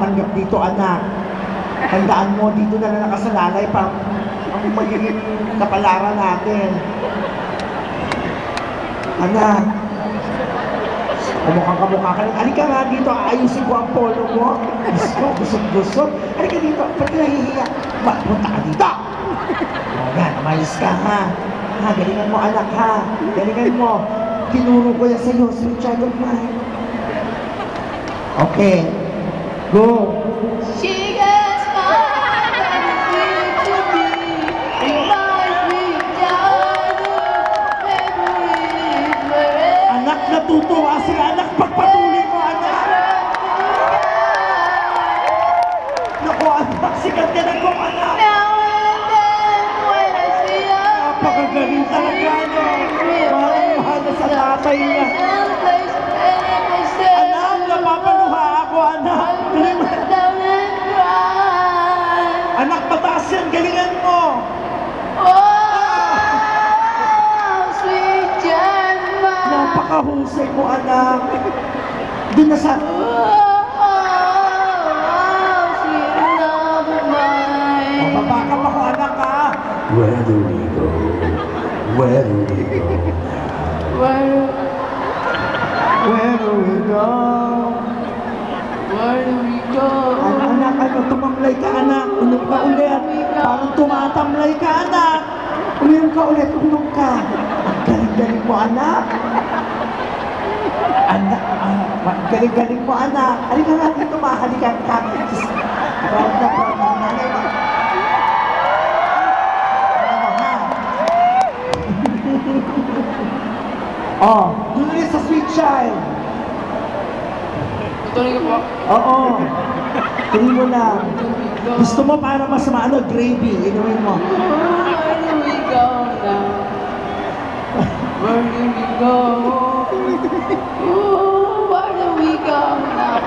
tanggap dito, anak. Tandaan mo, dito na lang nakasalalay pa ang magiging kapalaran natin. Anak, kamukha ka lang. Halika nga dito, ayusin ko ang polo mo. Gusot. Halika dito, pati nahihiya. Punta ka dito. Yan, umayos ka ha. Galingan mo anak ha. Galingan mo. Tinuro ko yan sa'yo, sweet child of mine. Okay. Go. She gets mine, to be my sweet child, memories forever. Anak, natutuwa sila. Anak, pagpatuloy mo, anak. Naku, anak, sikat ka na ko, anak. Now and then when I see her, Napakagaling talaga, no? Mahal na sa tatay niya. Anak, napapaluha ako, anak. Anak, mataas yan. Galingan mo. Sweet Gemma. Napakahusay mo, anak. Doon na sa... Sweet love of mine. Mapapakap ako, anak, ha? Where do we go? Where do we go? Where Where do we go? do we go? Anak, tumamlay ka, anak. Unog ka ulit. Parang tumatamlay ka, anak. Uminom ka ulit, unog ka. Ang galing-galing mo, anak. Anak, galing-galing mo, anak. Halika nga dito, mahalikan ka. Proud na nanay mo. Oh, doon ulit sa sweet child. Tutuloy ko po. Oo. Tuloy mo na. Gusto mo para mas maano, gravy. Inumin mo. Where do we go now? Where do we go? Ooh, where do we go now?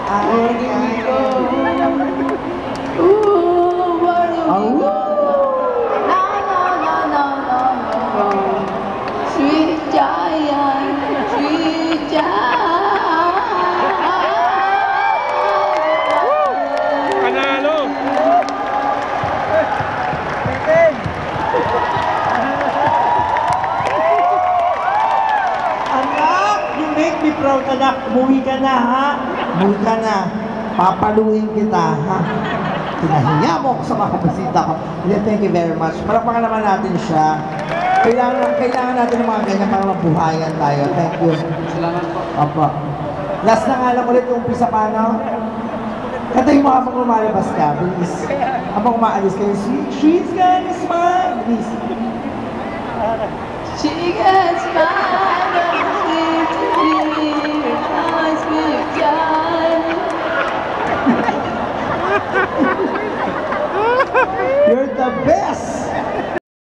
Where do we go? Ooh, where do we go? No. Sweet giant, sweet giant. Panalo! Anak, you make me proud, anak. Umuwi ka na, ha? Umuwi ka na. Papaluin kita, ha? Pinahiya mo ako sa mga kapasita ko. Thank you very much. Parapakan naman natin siya. Kailangan natin ng mga ganyan para mabuhayan tayo. Thank you. Salamat po. Opo. Last na nga lang ulit yung umpisa pa, no? Katayin mo habang lumalabas ka, please. Habang umaalis kayo, she's gonna smile, please. She gets my